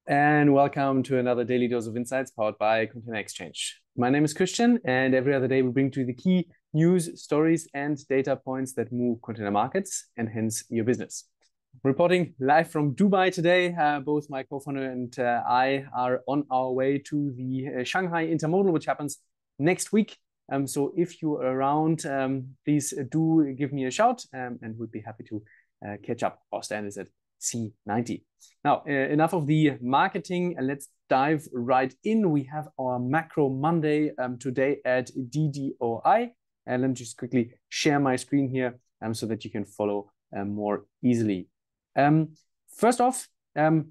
And welcome to another daily dose of insights powered by Container Exchange. My name is Christian, and every other day we bring to you the key news, stories, and data points that move container markets and hence your business. Reporting live from Dubai today, both my co-founder and I are on our way to the Shanghai Intermodal, which happens next week. So if you're around, please do give me a shout, and we'd be happy to catch up. Our stand is at C90. Now, enough of the marketing, and let's dive right in. We have our Macro Monday today at DDOI. And let me just quickly share my screen here so that you can follow more easily. First off,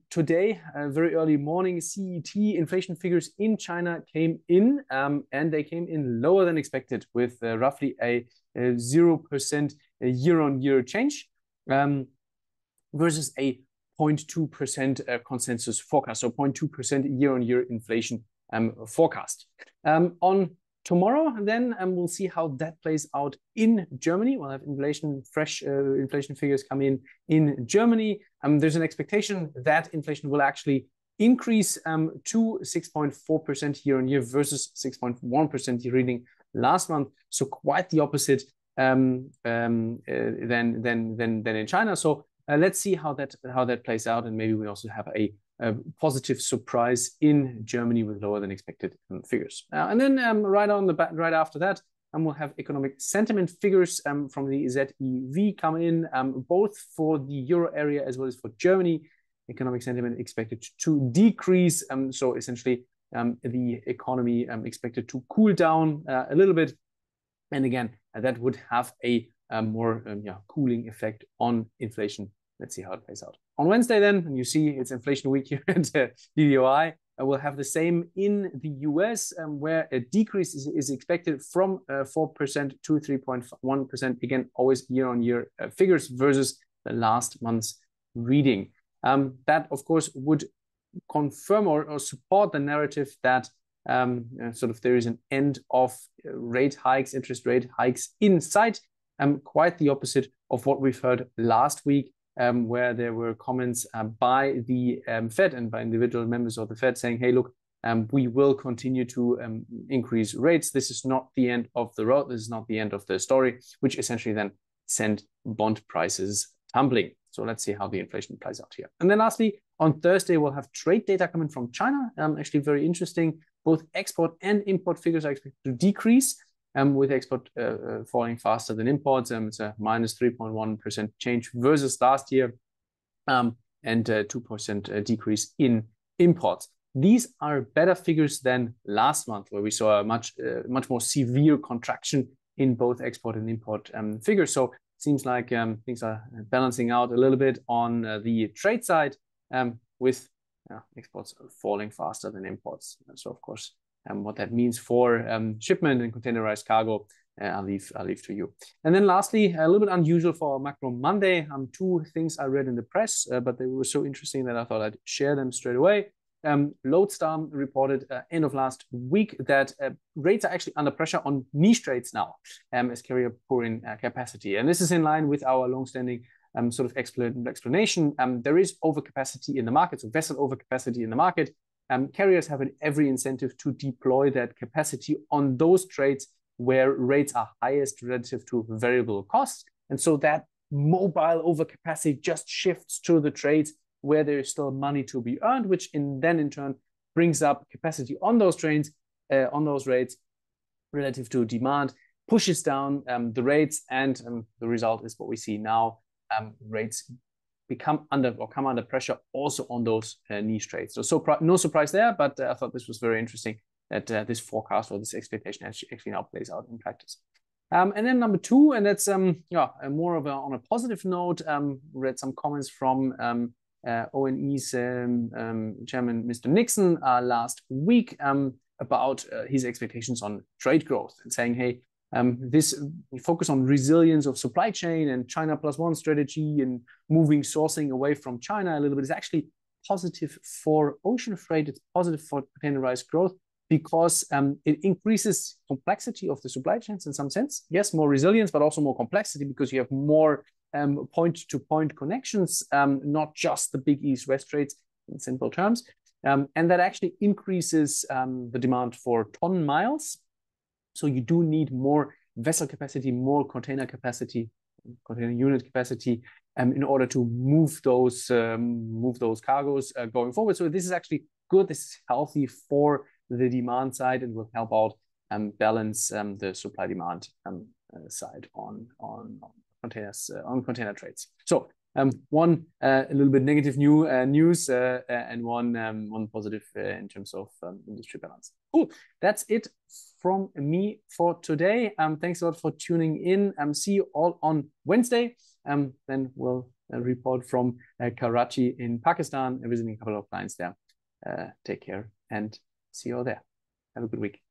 today, very early morning, CET inflation figures in China came in, and they came in lower than expected with roughly a 0% year-on-year change. Versus a 0.2% consensus forecast, so 0.2% year-on-year inflation forecast. On tomorrow, then we'll see how that plays out in Germany. We'll have fresh inflation figures come in Germany. There's an expectation that inflation will actually increase to 6.4% year-on-year versus 6.1% reading last month. So quite the opposite than in China. So let's see how that plays out, and maybe we also have a positive surprise in Germany with lower than expected figures. And then right after that, we'll have economic sentiment figures from the ZEW come in, both for the euro area as well as for Germany. Economic sentiment expected to decrease, so essentially the economy expected to cool down a little bit, and again that would have a more cooling effect on inflation. Let's see how it plays out. On Wednesday then, and you see it's inflation week here at DDOI, we'll have the same in the US, where a decrease is expected from 4% to 3.1%. Again, always year-on-year figures versus the last month's reading. That, of course, would confirm or support the narrative that there is an end of interest rate hikes in sight. Quite the opposite of what we've heard last week, where there were comments by the Fed and by individual members of the Fed saying, hey, look, we will continue to increase rates. This is not the end of the road. This is not the end of the story, which essentially then sent bond prices tumbling. So let's see how the inflation plays out here. And then lastly, on Thursday, we'll have trade data coming from China. Actually very interesting. Both export and import figures are expected to decrease, with export falling faster than imports. It's a minus 3.1% change versus last year, and 2% decrease in imports. These are better figures than last month, where we saw a much more severe contraction in both export and import figures. So it seems like things are balancing out a little bit on the trade side, with exports falling faster than imports. So of course, what that means for shipment and containerized cargo, I'll leave to you. And then lastly, a little bit unusual for Macro Monday, two things I read in the press, but they were so interesting that I thought I'd share them straight away. Loadstar reported end of last week that rates are actually under pressure on niche trades now, as carrier pour in capacity. And this is in line with our longstanding explanation. There is overcapacity in the market, so vessel overcapacity in the market. Carriers have every incentive to deploy that capacity on those trades where rates are highest relative to variable costs. And so that mobile overcapacity just shifts to the trades where there is still money to be earned, which in turn brings up capacity on those trains, on those rates relative to demand, pushes down the rates, and the result is what we see now. Rates come under pressure also on those niche trades. So no surprise there, but I thought this was very interesting that this forecast or this expectation actually now plays out in practice. And then number two, and that's more of on a positive note. Read some comments from ONE's chairman, Mr. Nixon, last week about his expectations on trade growth, and saying, hey, this focus on resilience of supply chain and China plus one strategy and moving sourcing away from China a little bit is actually positive for ocean freight. It's positive for containerized growth because it increases complexity of the supply chains in some sense. Yes, more resilience, but also more complexity because you have more point-to-point connections, not just the big east-west trades in simple terms. And that actually increases the demand for ton miles. So you do need more vessel capacity, more container capacity, container unit capacity, in order to move those cargoes going forward. So this is actually good. This is healthy for the demand side and will help out balance the supply demand side on containers on container trades. So one a little bit negative news and one positive in terms of industry balance. Cool. That's it from me for today. Thanks a lot for tuning in. See you all on Wednesday. Then we'll report from Karachi in Pakistan, visiting a couple of clients there. Take care and see you all there. Have a good week.